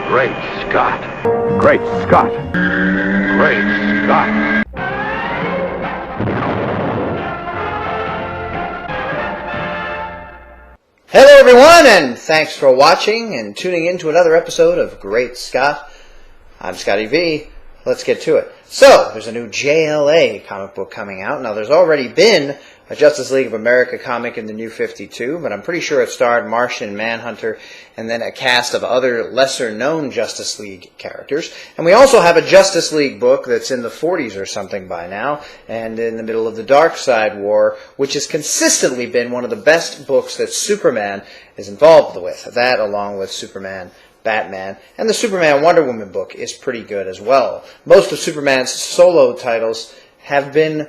Great Scott. Great Scott. Great Scott. Hello everyone, and thanks for watching and tuning in to another episode of Great Scott. I'm Scotty V. Let's get to it. So, there's a new JLA comic book coming out. Now, there's already been a Justice League of America comic in the New 52, but I'm pretty sure it starred Martian Manhunter and then a cast of other lesser-known Justice League characters. And we also have a Justice League book that's in the 40s or something by now, and in the middle of the Darkseid War, which has consistently been one of the best books that Superman is involved with. That, along with Superman, Batman, and the Superman Wonder Woman book is pretty good as well. Most of Superman's solo titles have been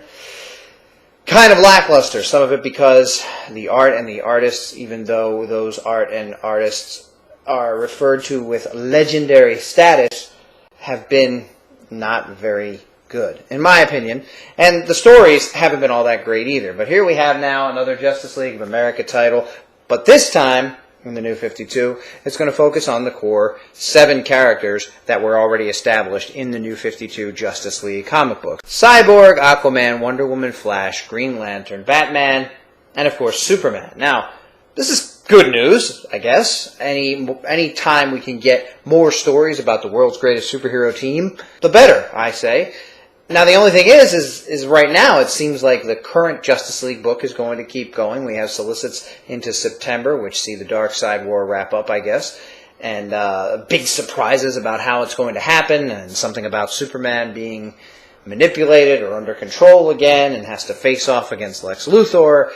kind of lackluster. Some of it because the art and the artists, even though those art and artists are referred to with legendary status, have been not very good, in my opinion. And the stories haven't been all that great either. But here we have now another Justice League of America title, but this time, in the New 52, it's going to focus on the core 7 characters that were already established in the New 52 Justice League comic book. Cyborg, Aquaman, Wonder Woman, Flash, Green Lantern, Batman, and of course Superman. Now, this is good news, I guess. Any time we can get more stories about the world's greatest superhero team, the better, I say. Now, the only thing is right now it seems like the current Justice League book is going to keep going. We have solicits into September, which see the Darkseid War wrap up, I guess, and big surprises about how it's going to happen, and something about Superman being manipulated or under control again and has to face off against Lex Luthor.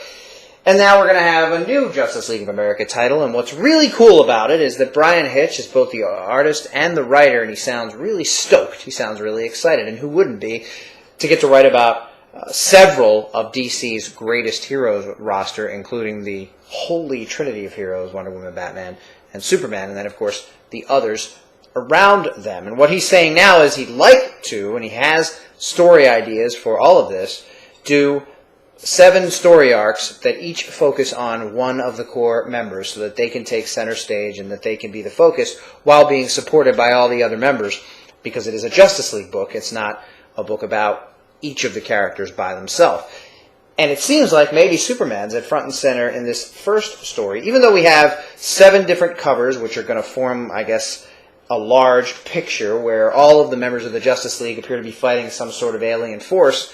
And now we're going to have a new Justice League of America title, and what's really cool about it is that Bryan Hitch is both the artist and the writer, and he sounds really stoked. He sounds really excited, and who wouldn't be, to get to write about several of DC's greatest heroes roster, including the holy trinity of heroes, Wonder Woman, Batman, and Superman, and then, of course, the others around them. And what he's saying now is he'd like to, and he has story ideas for all of this, do 7 story arcs that each focus on one of the core members so that they can take center stage and that they can be the focus while being supported by all the other members, because it is a Justice League book. It's not a book about each of the characters by themselves. And it seems like maybe Superman's at front and center in this first story, even though we have 7 different covers which are going to form, I guess, a large picture where all of the members of the Justice League appear to be fighting some sort of alien force.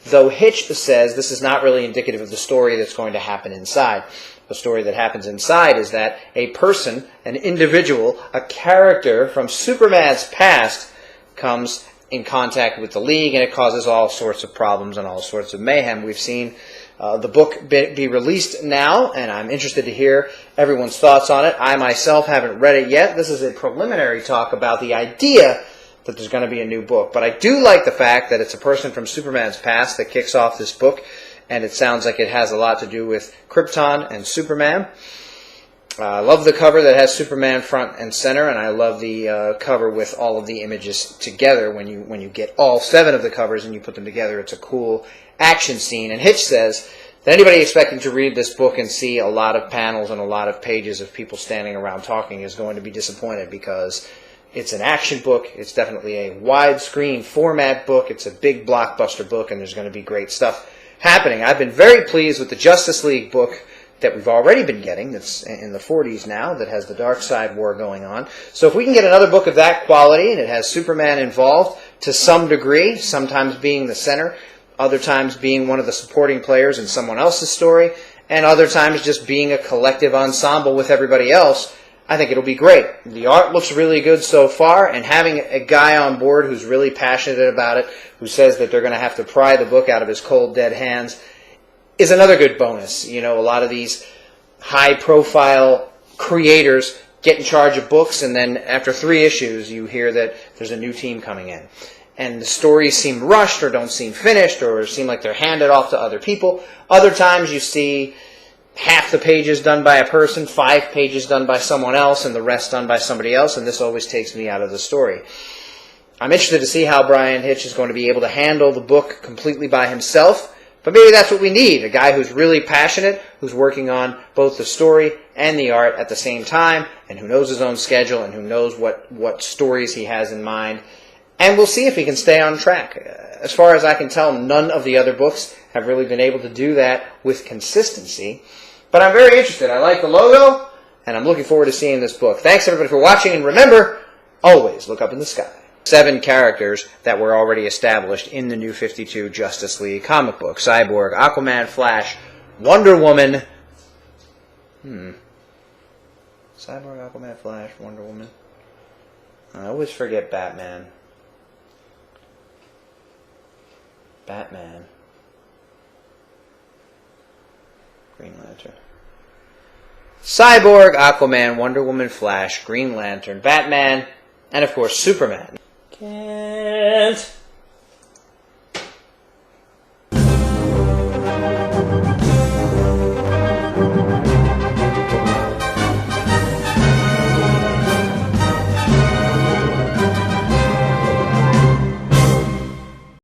Though Hitch says this is not really indicative of the story that's going to happen inside. The story that happens inside is that a person, an individual, a character from Superman's past comes in contact with the League, and it causes all sorts of problems and all sorts of mayhem. We've seen the book be released now, and I'm interested to hear everyone's thoughts on it. I myself haven't read it yet. This is a preliminary talk about the idea that there's going to be a new book. But I do like the fact that it's a person from Superman's past that kicks off this book, and it sounds like it has a lot to do with Krypton and Superman. I love the cover that has Superman front and center, and I love the cover with all of the images together. When you get all 7 of the covers and you put them together, it's a cool action scene. And Hitch says that anybody expecting to read this book and see a lot of panels and a lot of pages of people standing around talking is going to be disappointed, because it's an action book. It's definitely a widescreen format book. It's a big blockbuster book, and there's going to be great stuff happening. I've been very pleased with the Justice League book that we've already been getting, that's in the 40s now, that has the Darkseid War going on. So if we can get another book of that quality, and it has Superman involved to some degree, sometimes being the center, other times being one of the supporting players in someone else's story, and other times just being a collective ensemble with everybody else, I think it'll be great. The art looks really good so far, and having a guy on board who's really passionate about it, who says that they're going to have to pry the book out of his cold, dead hands, is another good bonus. You know, a lot of these high-profile creators get in charge of books, and then after 3 issues, you hear that there's a new team coming in. And the stories seem rushed, or don't seem finished, or seem like they're handed off to other people. Other times you see half the pages done by a person, 5 pages done by someone else, and the rest done by somebody else, and this always takes me out of the story. I'm interested to see how Bryan Hitch is going to be able to handle the book completely by himself, but maybe that's what we need, a guy who's really passionate, who's working on both the story and the art at the same time, and who knows his own schedule, and who knows what stories he has in mind. And we'll see if he can stay on track. As far as I can tell, none of the other books have really been able to do that with consistency. But I'm very interested. I like the logo, and I'm looking forward to seeing this book. Thanks, everybody, for watching, and remember, always look up in the sky. 7 characters that were already established in the New 52 Justice League comic book. Cyborg, Aquaman, Flash, Wonder Woman. Cyborg, Aquaman, Flash, Wonder Woman. I always forget Batman. Green Lantern. Cyborg, Aquaman, Wonder Woman, Flash, Green Lantern, Batman, and of course Superman. Can't